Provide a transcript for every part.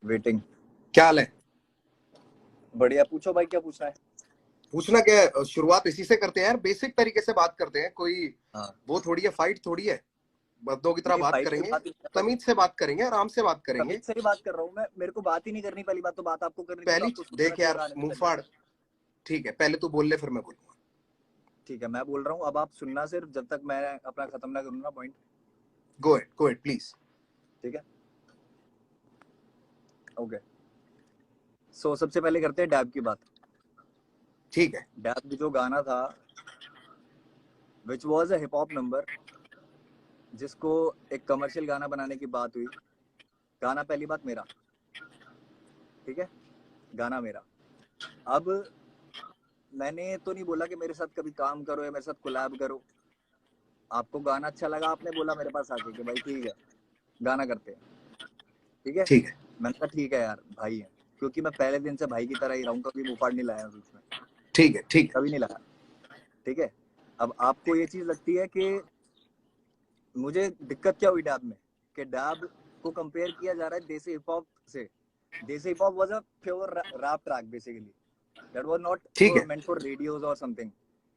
Waiting. क्या हाल है? बढ़िया, पूछो भाई क्या पूछना है। पूछना क्या है? शुरुआत इसी से करते हैं यार, बेसिक तरीके से बात करते हैं। कोई हाँ, वो थोड़ी है, फाइट थोड़ी है। बद्दों की तरह नहीं बात फाइट की करेंगे, बात नहीं कर रहा हूँ। तमीज से बात करेंगे, आराम से बात तमीज करेंगे। से ही बात कर रहा हूँ मैं। मेरे को बात ही नहीं करनी, पहली बात तो बात आपको करनी थी, तो पहली आपको शुरू करना देख चाहिए यार, गाने से मुंह पहले। फाड़। ठीक है, पहले तू बोल ले, फिर मैं बोलूंगा। ठीक है, मैं बोल रहा हूँ, अब आप सुनना सिर्फ जब तक मैं अपना खत्म ना करूँ ना पॉइंट। Go at please. ठीक है, ओके। सो सबसे पहले करते हैं डैब की बात। ठीक है। डैब जो गाना था, which was a hip hop number, जिसको एक कमर्शियल गाना बनाने की बात हुई। गाना पहली बात मेरा, ठीक है, गाना मेरा। अब मैंने तो नहीं बोला कि मेरे साथ कभी काम करो या मेरे साथ कोलैब करो। आपको गाना अच्छा लगा, आपने बोला मेरे पास आके कि भाई ठीक है गाना करते हैं। ठीक है, ठीक है। मैंने कहा ठीक है यार, भाई है। क्योंकि मैं पहले दिन से भाई की तरह ही रहा हूँ, कभी मुंह फाड़ नहीं लाया बीच में, ठीक है। ठीक है। कभी नहीं लाया। ठीक है, अब आपको ये चीज लगती है कि मुझे दिक्कत क्या हुई डैब में, कि डैब को कंपेयर किया जा रहा है देसी हिप हॉप से। Desi hip hop was a pure rap track basically, that was not ठीक है। मेंट फॉर रेडियोज और समथिंग।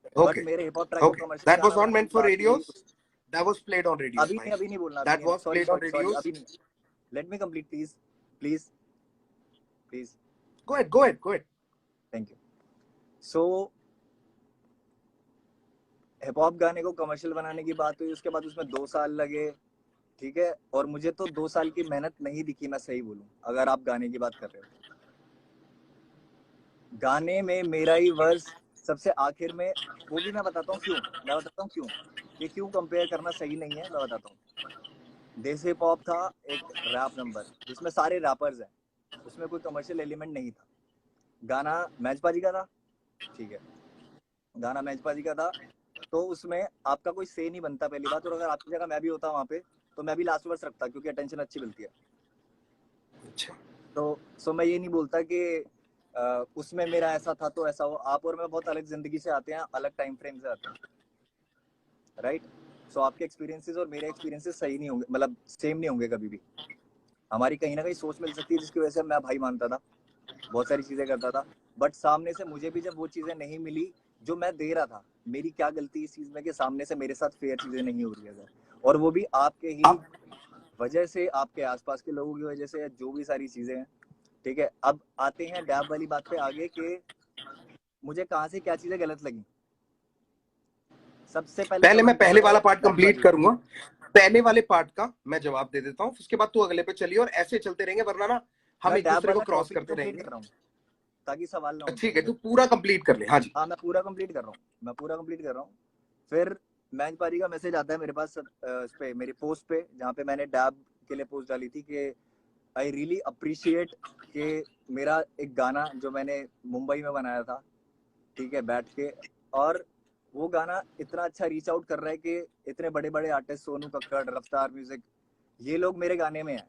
But okay. मेरे हिप हॉप ट्रैक को ओके, कमर्शियल दैट गाना वाज नॉट बनाने की मेंट फॉर बात हुई। Radios, that was played on radios भाई। अभी नहीं बोलना, अभी दैट नहीं, was sorry played on sorry sorry, radios. अभी नहीं। Let me complete please, please please. Go at. Thank you. So hip hop गाने को कमर्शियल बनाने की बात हुई, उसके बाद उसमें 2 साल लगे। ठीक है, और मुझे तो 2 साल की मेहनत नहीं दिखी, मैं सही बोलूं अगर आप गाने की बात कर रहे हो। गाने में मेरा ही वर्स सबसे आखिर में, वो भी मैं बताता हूँ क्यों। मैं बताता हूँ क्यों, ये क्यों कंपेयर करना सही नहीं है, मैं बताता हूँ। देसी हिप हॉप था एक रैप नंबर जिसमें सारे रैपर्स हैं, उसमें कोई कमर्शियल एलिमेंट नहीं था। गाना मैचबाजी का था, ठीक है, गाना मैचबाजी का था। तो उसमें आपका कोई से नहीं बनता पहली बात, और अगर आपकी जगह मैं भी होता वहां पे तो मैं भी लास्ट वर्स रखता, क्योंकि अटेंशन अच्छी मिलती है। अच्छा। तो सो मैं ये नहीं बोलता कि उसमें मेरा ऐसा था तो ऐसा हो। आप और मैं बहुत अलग जिंदगी से आते हैं, अलग टाइम फ्रेम से आते हैं, राइट। सो आपके एक्सपीरियंसेस और मेरे एक्सपीरियंसेस सही नहीं होंगे, मतलब सेम नहीं होंगे कभी भी। हमारी कहीं ना कहीं सोच मिल सकती है, जिसकी वजह से मैं भाई मानता था, बहुत सारी चीजें करता था। बट सामने से मुझे भी जब वो चीजें नहीं मिली जो मैं दे रहा था, मेरी क्या गलती इस चीज में कि सामने से मेरे साथ फेयर चीजें नहीं हो रही है, और वो भी आपके ही अब वजह से, आपके आसपास के लोगों की वजह से, जो भी सारी चीजें हैं। ठीक है, अब आते हैं डैब वाली बात पे आगे, कि मुझे कहाँ से क्या चीजें गलत लगी। सबसे पहले पहले मैं सवाल पहले क्या वाला है, पार्ट कंप्लीट मैचबाजी का। करूंगा। पहले वाले पार्ट का मैं जवाब दे देता हूँ, उसके बाद तू अगले पे चलिए, और ऐसे चलते रहेंगे, वरना ना हम मैं एक डैब दूसरे को वाला क्रॉस टॉपिक करते कंप्लीट रहेंगे। कर रहा हूँ ताकि सवाल ना उठे ठीक है, मुझे। तू पूरा कंप्लीट कर ले। हाँ जी। हाँ, मैं पूरा कंप्लीट कर रहा हूँ, मैं पूरा कंप्लीट कर रहा हूँ। फिर मैचबाजी का मैसेज आता है मेरे पास, इस पे मेरी पोस्ट पे, जहाँ पे मैंने डैब के लिए पोस्ट डाली थी कि आई रियली अप्रिशिएट कि मेरा एक गाना जो मैंने मुंबई में बनाया था, ठीक है, बैठ के, और वो गाना इतना अच्छा रीच आउट कर रहा है कि इतने बड़े बड़े आर्टिस्ट, सोनू कक्कड़, रफ्तार म्यूजिक, ये लोग मेरे गाने में हैं।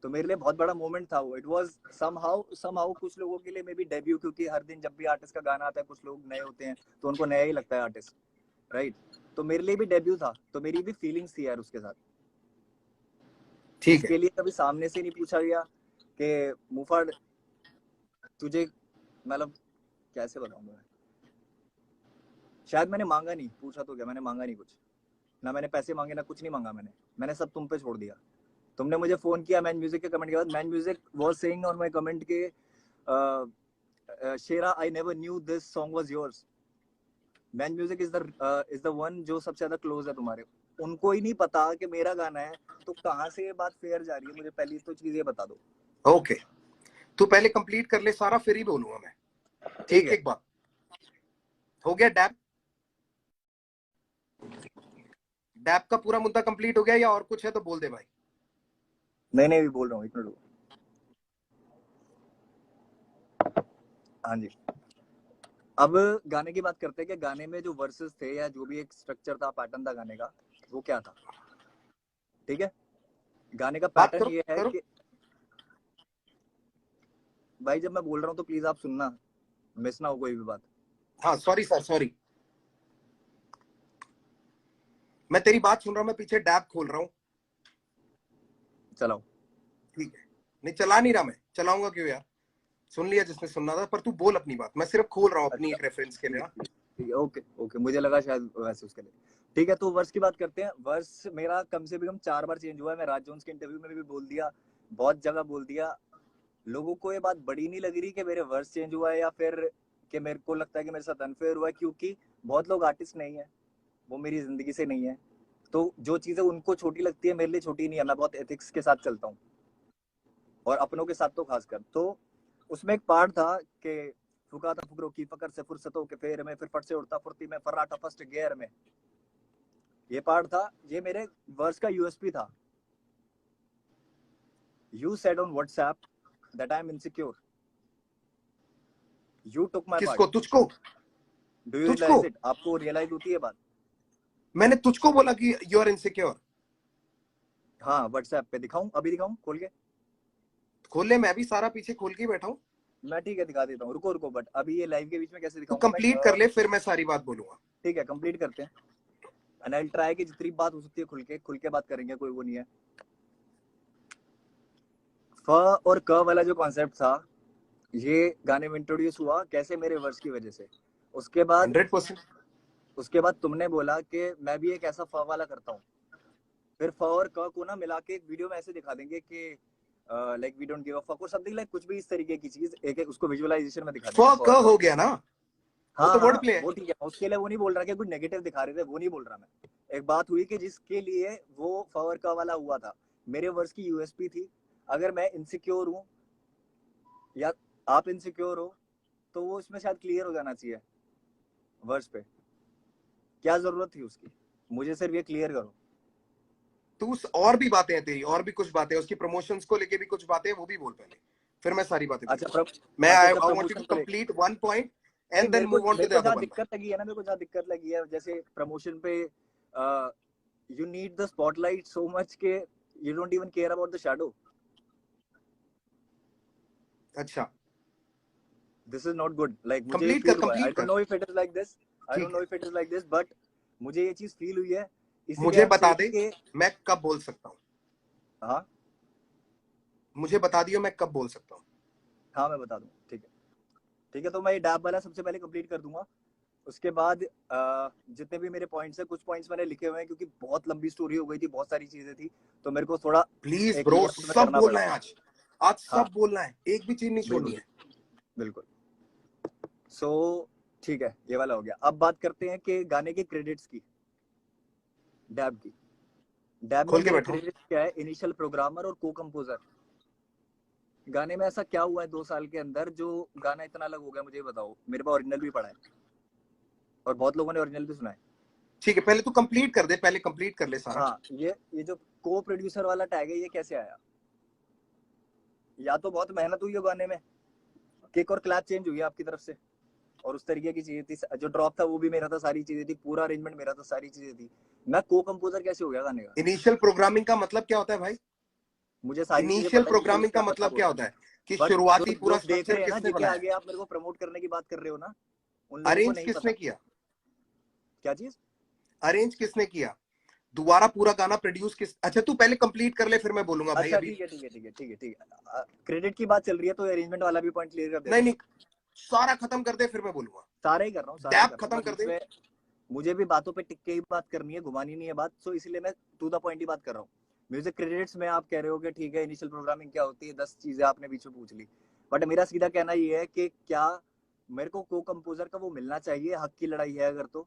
तो मेरे लिए बहुत बड़ा मोमेंट था वो। इट वाज समहाउ कुछ लोगों के लिए मे बी डेब्यू, क्योंकि हर दिन जब भी आर्टिस्ट का गाना आता है कुछ लोग नए होते हैं, तो उनको नया ही लगता है आर्टिस्ट, राइट। तो मेरे लिए भी डेब्यू था, तो मेरी भी फीलिंग्स थी यार उसके साथ, ठीक है। जिसके लिए कभी सामने से नहीं पूछा गया कि मुफाड़ तुझे, मतलब कैसे बताऊं मैं, शायद मैंने मांगा नहीं, पूछा तो क्या, मैंने मांगा नहीं कुछ, ना मैंने पैसे मांगे, ना कुछ नहीं मांगा मैंने सब तुम पे छोड़ दिया। तुमने मुझे फोन किया मैन म्यूजिक के कमेंट के बाद, man music was saying on my comment के शेरा I never knew this song was yours. Man music is the one जो सबसे ज्यादा क्लोज है तुम्हारे, उनको ही नहीं पता कि मेरा गाना है, तो कहाँ से ये बात फेयर जा रही है, मुझे पहली तो चीज ये बता दो। ओके, तू पहले कंप्लीट कर ले सारा, फिर ही बोलूंगा मैं। ठीक एक है, एक बात हो गया। डैब डैब का पूरा मुद्दा कंप्लीट हो गया, या और कुछ है तो बोल दे भाई। नहीं नहीं, भी बोल रहा हूँ, इतना रुको। हाँ जी, अब गाने की बात करते हैं कि गाने में जो वर्सेस थे या जो भी एक स्ट्रक्चर था, पैटर्न था गाने का, वो क्या था। ठीक है, गाने का बात पैटर्न करो ये है करो। कि, भाई जब मैं बोल रहा हूँ तो प्लीज आप सुनना, मिस ना हो कोई भी बात। हाँ सॉरी सर, सॉरी। मैं तेरी बात सुन रहा हूँ, मैं पीछे डैब खोल रहा हूँ। चलाओ। ठीक है। नहीं चला नहीं रहा, मैं चलाऊंगा क्यों यार, सुन लिया जिसने सुनना था, पर तू बोल अपनी बात, मैं सिर्फ खोल रहा हूँ अपनी एक रेफरेंस के लिए ना। ठीक है, ओके ओके, मुझे लगा शायद वैसे उसके लिए। ठीक है, तो वर्स की बात करते हैं। वर्स मेरा कम से कम 4 बार चेंज हुआ है। मैं राज जोन्स के इंटरव्यू में भी बोल दिया, बहुत जगह बोल दिया। लोगों को ये बात बड़ी नहीं लग रही कि मेरे वर्स चेंज हुआ है या फिर कि मेरे को लगता है कि मेरे साथ अनफेयर हुआ है, क्योंकि बहुत लोग आर्टिस्ट नहीं है, वो मेरी जिंदगी से नहीं है। तो जो चीजें उनको छोटी लगती है मेरे लिए छोटी नहीं है। मैं बहुत एथिक्स के साथ चलता हूँ, और अपनों के साथ तो खासकर। तो उसमें एक पार्ट था कि फुका था फुकरों की फकर से फुर्सतों के फेर में, फिर फट से उड़ता फुर्ती में फर्राटा फर्स्ट गियर में। ये पार्ट था, ये मेरे वर्स का यूएसपी था। You said on WhatsApp that I am insecure, you took my part. किसको? तुझको? डू यू तुझको? Realise it? आपको रियलाइज होती है बात? मैंने तुझको बोला कि यू आर इनसिक्योर? हाँ, व्हाट्सएप पे दिखाऊं? अभी दिखाऊं खोल के? खोल ले, मैं भी सारा पीछे खोल के बैठा हूँ। मैं ठीक है दिखा देता हूँ, रुको रुको, बट अभी ये लाइव के बीच में कैसे तू दिखाऊंगा मैं? कंप्लीट कर ले, फिर मैं सारी बात बोलूंगा। ठीक है, कंप्लीट करते हैं। एंड आई ट्राई कि जितनी बात हो सकती है खुल के बात करेंगे, कोई वो नहीं है। फ और क वाला जो कॉन्सेप्ट था, ये गाने में इंट्रोड्यूस हुआ कैसे? मेरे वर्स की वजह से। उसके बाद 100%। तुमने बोला कि मैं भी एक ऐसा फ वाला करता हूँ। फिर फ और क को ना मिला के एक वीडियो में ऐसे दिखा देंगे कि like we don't give a fuck और समथिंग लाइक, कुछ भी इस तरीके की चीज एक एक उसको विजुअलाइजेशन में दिखा देंगे। क हो गया ना, वो हाँ तो वर्ड हाँ, प्ले है। वो ठीक है, उसके लिए वो नहीं बोल रहा कि कुछ नेगेटिव दिखा रहे थे, वो नहीं बोल रहा मैं। एक बात हुई कि जिसके लिए वो फ और क वाला हुआ था, मेरे वर्स की यूएसपी थी। अगर मैं इनसिक्योर हूँ या आप इनसिक्योर हो, तो वो इसमें शायद क्लियर हो जाना चाहिए वर्स पे। क्या जरूरत थी उसकी? मुझे सिर्फ ये क्लियर करो। तू और भी बातें हैं तेरी, और भी कुछ बातें हैं उसकी, प्रमोशंस को लेके भी कुछ बातें हैं, वो भी बोल पहले, फिर मैं सारी बातें अच्छा मैं अच्छा आई अच्छा, वांट यू टू प्रमोशन को लेके कंप्लीट वन पॉइंट नहीं, and then move on to the other जहाँ बंदा। दिक्कत लगी है ना, मेरे को जहाँ दिक्कत लगी है, जैसे प्रमोशन पे you need the spotlight so much के you don't even care about the shadow. अच्छा, this is not good. Like मुझे ये कंप्लीट कर, फील हुआ है, आई कंप्लीट डोंट कर। No if it is like this, I don't think no है, if it is like this, but मुझे ये चीज फील हुई है। इसीलिए मुझे आई एम बता दे सेइंग कि मैं कब बोल सकता हूँ, हाँ मुझे बता दियो मैं कब बोल सकता हूँ। हाँ, मैं बता दूँ। ठीक है ठीक है, तो मैं ये डैब वाला सबसे पहले कंप्लीट कर दूंगा। उसके बाद जितने भी मेरे पॉइंट्स हैं, कुछ पॉइंट्स मैंने लिखे हुए हैं क्योंकि बहुत लंबी स्टोरी हो गई थी, बहुत सारी चीजें थी, तो मेरे को थोड़ा प्लीज एक ब्रो, लेआउट में सब करना बोलना पड़ा। है आज, आज हाँ, सब बोलना है, एक भी चीज नहीं छोड़नी बिल्कुल है। बिल्कुल। सो ठीक है, ये वाला हो गया। अब बात करते हैं कि गाने के क्रेडिट्स की, डैब की। डैब में खोल के मेरे बैठो। क्रेडिट्स क्या है? इनिशियल प्रोग्रामर और को कंपोजर। गाने में ऐसा क्या हुआ है 2 साल के अंदर जो गाना इतना अलग हो गया? मुझे बताओ। मेरे पास ओरिजिनल भी पड़ा है और बहुत लोगों ने ओरिजिनल भी सुना है। ठीक है, पहले तू कंप्लीट कर दे, पहले कंप्लीट कर ले सारा। हाँ, ये जो को प्रोड्यूसर वाला टैग है, ये कैसे आया? या तो बहुत मेहनत हुई है गाने में, किक और क्लैप चेंज हुई है आपकी तरफ से, और उस तरीके की चीजें थी। जो ड्रॉप था वो भी मेरा था, सारी चीजें थी, पूरा अरेंजमेंट मेरा था, सारी चीजें थी। मैं को कंपोजर कैसे हो गया गाने का? इनिशियल प्रोग्रामिंग का मतलब क्या होता है भाई? मुझे सारी चीजें इनिशियल पता है, मुझे प्रोग्रामिंग उसका का मतलब मतलब क्या होता होता है। है कि बट जो शुरुआती जो पूरा देख स्ट्रक्चर रहे हैं ना, किसने जिनके बनाया है? आगे आप मेरे को प्रमोट करने की बात कर रहे हो ना, उन लोगों को अरेंज नहीं किसने पता। किया? क्या चीज? अरेंज किसने किया? दोबारा पूरा गाना प्रोड्यूस किस, अच्छा तू पहले कंप्लीट कर ले फिर मैं बोलूंगा भाई अच्छा अभी। ठीक है ठीक है ठीक है ठीक है ठीक है, क्रेडिट की बात चल रही है तो अरेंजमेंट वाला भी पॉइंट क्लियर कर देता नहीं हूँ नहीं, मैं। सारा खत्म कर दे फिर मैं बोलूंगा। सारे ही कर रहा हूँ, सारे ही डैब कर रहा हूँ, खत्म बट कर दे। उसमें मुझे भी बातों पे टिक के ही बात करनी है, घुमानी नहीं है बात। सो इसलिए मैं टू द पॉइंट ही बात कर रहा हूँ। म्यूजिक क्रेडिट्स में आप कह रहे हो कि ठीक है, इनिशियल प्रोग्रामिंग क्या होती है, 10 चीजें आपने बीच में पूछ ली, बट मेरा सीधा कहना ये है कि क्या मेरे को कंपोजर का वो मिलना चाहिए? हक की लड़ाई है अगर तो,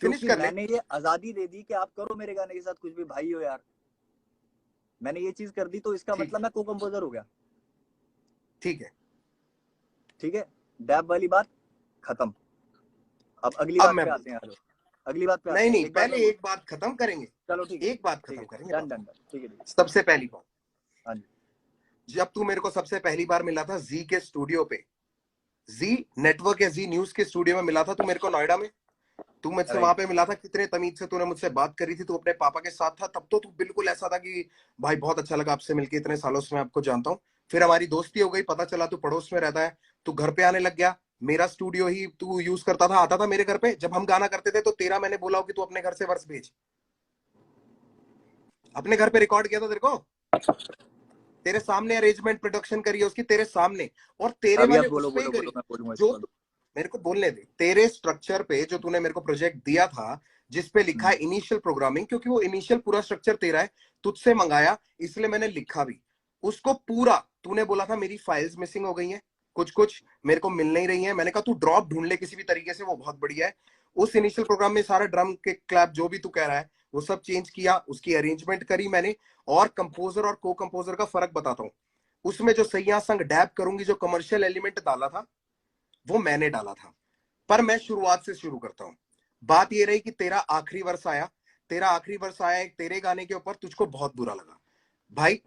फिनिश क्योंकि कर ले। मैंने ये आजादी दे दी कि आप करो मेरे गाने के साथ कुछ भी, भाई हो यार। मैंने ये चीज कर दी तो इसका ठीक मतलब है, मैं को कंपोजर हो गया। ठीक है। ठीक है, डैब वाली बात खत्म। अब अगली अब बात मैं पे आते बोलता हैं, हूँ। हेलो। अगली बात पे आते नहीं हैं, नहीं, एक बात मैं पहले बोल। एक बात खत्म करेंगे। चलो ठीक है एक बात ठीक खत्म है ठीक करेंगे है, डन बाबू। डन डन, ठीक है ठीक है। सबसे पहली बात, हाँ जी। जब तू मेरे को सबसे पहली बार मिला था जी के स्टूडियो पे, जी नेटवर्क या जी न्यूज के स्टूडियो में मिला था तू मेरे को नोएडा में। तू मुझसे वहां राइट। पे मिला था, कितने तमीज से तूने मुझसे बात करी थी, तू अपने पापा के साथ था, तब तो तू बिल्कुल ऐसा था कि भाई बहुत अच्छा लगा आपसे मिलके, इतने सालों से मैं आपको जानता हूँ। फिर हमारी दोस्ती हो गई, पता चला तू पड़ोस में रहता है, तू घर पे आने लग गया, मेरा स्टूडियो ही तू यूज करता था, आता था मेरे घर पे जब हम गाना करते थे, तो तेरा मैंने बोला हो कि तू अपने घर से वर्स भेज, अपने घर पे रिकॉर्ड किया था तेरे को। तेरे सामने अरेंजमेंट प्रोडक्शन करी है उसकी, तेरे सामने, और तेरे अभी आप वाले बोलो उस पे ही बोलो करी। बोलो, मैं बोलूंगा जो इसके बाद। मेरे को बोलने दे, तेरे स्ट्रक्चर पे जो तूने मेरे को प्रोजेक्ट दिया था जिसपे लिखा है इनिशियल प्रोग्रामिंग, क्योंकि वो इनिशियल पूरा स्ट्रक्चर तेरा है, तुझसे मंगाया इसलिए मैंने लिखा भी उसको पूरा। तूने बोला था मेरी फाइल्स मिसिंग हो गई हैं, कुछ कुछ मेरे को मिल नहीं रही है, मैंने कहा तू ड्रॉप ढूंढ ले किसी भी तरीके से, वो बहुत बढ़िया है। उस इनिशियल प्रोग्राम में सारा ड्रम के क्लैप जो भी तू कह रहा है वो सब चेंज किया, उसकी अरेंजमेंट करी मैंने। और कंपोजर और को कंपोजर का फर्क बताता हूँ, उसमें जो सैया संग डैब करूंगी जो कमर्शियल एलिमेंट डाला था वो मैंने डाला था। पर मैं शुरुआत से शुरू करता हूं। बात ये रही कि तेरा आखिरी वर्ष आया, तेरा आखिरी वर्ष आया एक तेरे गाने के ऊपर, तुझको बहुत बुरा लगा। भाई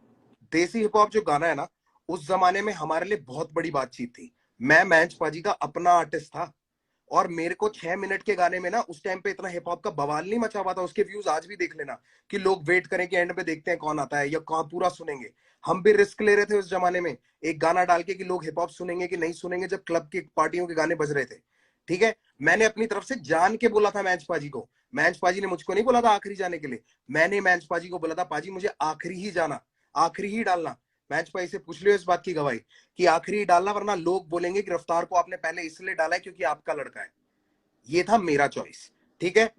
देसी हिप हॉप जो गाना है ना, उस जमाने में हमारे लिए बहुत बड़ी बातचीत थी। मैं मैंच पाजी का अपना आर्टिस्ट था, और मेरे को 6 मिनट के गाने में ना उस टाइम पे इतना हिप हॉप का बवाल नहीं मचा हुआ था। उसके व्यूज आज भी देख लेना, कि लोग वेट करें कि एंड पे देखते हैं कौन आता है या कौन पूरा सुनेंगे। हम भी रिस्क ले रहे थे उस जमाने में, एक गाना डाल के कि लोग हिप हॉप सुनेंगे कि नहीं सुनेंगे, जब क्लब की पार्टियों के गाने बज रहे थे। ठीक है, मैंने अपनी तरफ से जान के बोला था मैंच पाजी को। मैंच पाजी ने मुझको नहीं बोला था आखिरी जाने के लिए, मैंने मैंच पाजी को बोला था पाजी मुझे आखिरी ही जाना, आखिरी ही डालना। मैच पाजी से पूछ लियो इस बात की गवाही कि आखिरी ही डालना, वरना लोग बोलेंगे कि रफ्तार को आपने पहले इसलिए डाला है क्योंकि आपका लड़का है। ये था मेरा चॉइस। ठीक है,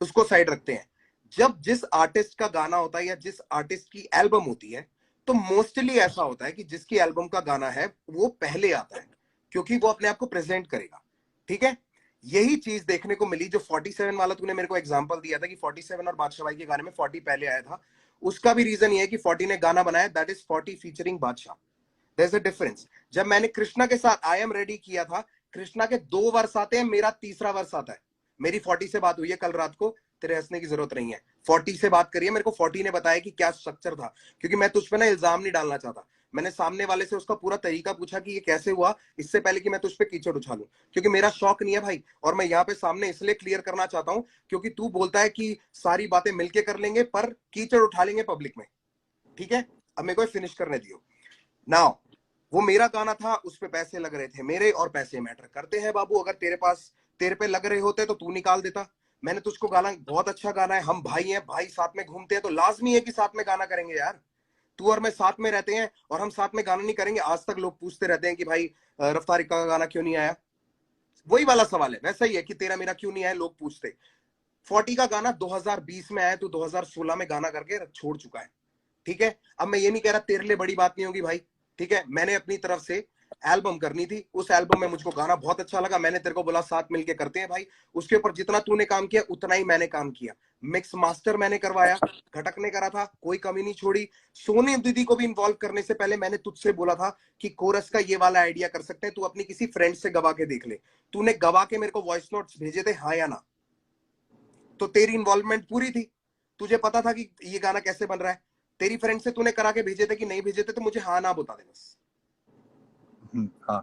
उसको साइड रखते हैं। जब जिस आर्टिस्ट का गाना होता है या जिस आर्टिस्ट की एल्बम होती है, तो मोस्टली ऐसा होता है कि जिसकी एल्बम का गाना है वो पहले आता है, क्योंकि वो अपने आप को प्रेजेंट करेगा। ठीक है, यही चीज देखने को मिली जो 47 वाला तूने मेरे को एग्जांपल दिया था कि 47 और बादशाह भाई के गाने में 40 पहले आया था। उसका भी रीजन ये है कि 40 ने गाना बनाया, that is 40 featuring Badshah. There is a difference. जब मैंने कृष्णा के साथ आई एम रेडी किया था, कृष्णा के 2 वर्ष आते हैं, मेरा तीसरा वर्ष आता है। मेरी 40 से बात हुई है कल रात को, तेरे हंसने की जरूरत नहीं है। 40 से बात करिए, मेरे को 40 ने बताया कि क्या स्ट्रक्चर था, क्योंकि मैं तुझ पे ना इल्जाम नहीं डालना चाहता। मैंने सामने वाले से उसका पूरा तरीका पूछा कि ये कैसे हुआ, इससे पहले कि मैं तुझ पे कीचड़ उछालूं, क्योंकि मेरा शौक नहीं है भाई। और मैं यहाँ पे सामने इसलिए क्लियर करना चाहता हूं क्योंकि तू बोलता है कि सारी बातें मिलके कर लेंगे पर कीचड़ उठा लेंगे पब्लिक में। ठीक है, अब मेरे को फिनिश करने दियो। नाउ वो मेरा गाना था, उस पे पैसे लग रहे थे मेरे, और पैसे मैटर करते हैं बाबू। अगर तेरे पास तेरे पे लग रहे होते तो तू निकाल देता। मैंने तुझको गाना, बहुत अच्छा गाना है, हम भाई हैं, भाई साथ में घूमते हैं तो लाजमी है कि साथ में गाना करेंगे यार। तू और मैं साथ में रहते हैं और हम साथ में गाना नहीं करेंगे? आज तक लोग पूछते रहते हैं कि भाई रफ्तार का गाना क्यों नहीं आया। वही वाला सवाल है, वैसा ही है कि तेरा मेरा क्यों नहीं आया, लोग पूछते। 40 का गाना 2020 में आया, तो 2016 में गाना करके छोड़ चुका है। ठीक है, अब मैं ये नहीं कह रहा तेरे लिए बड़ी बात नहीं होगी भाई। ठीक है, मैंने अपनी तरफ से एल्बम करनी थी, उस एल्बम में मुझको गाना बहुत अच्छा लगा, मैंने तेरे को बोला साथ मिलके करते हैं भाई। उसके ऊपर जितना तूने काम किया उतना ही मैंने काम किया। मिक्स मास्टर मैंने करवाया, घटक ने करा था, कोई कमी नहीं छोड़ी। सोनी दीदी को भी इन्वॉल्व करने से पहले मैंने तुझसे बोला था कि कोरस का ये वाला आइडिया कर सकते हैं, तू अपनी किसी फ्रेंड से गवा के देख ले। तूने गवा के मेरे को वॉइस नोट्स भेजे थे, हाँ या ना? तो तेरी इन्वॉल्वमेंट पूरी थी, तुझे पता था कि ये गाना कैसे बन रहा है। तेरी फ्रेंड से तूने करा के भेजे थे कि नहीं भेजे थे, तो मुझे हाँ ना बता दे बस। हाँ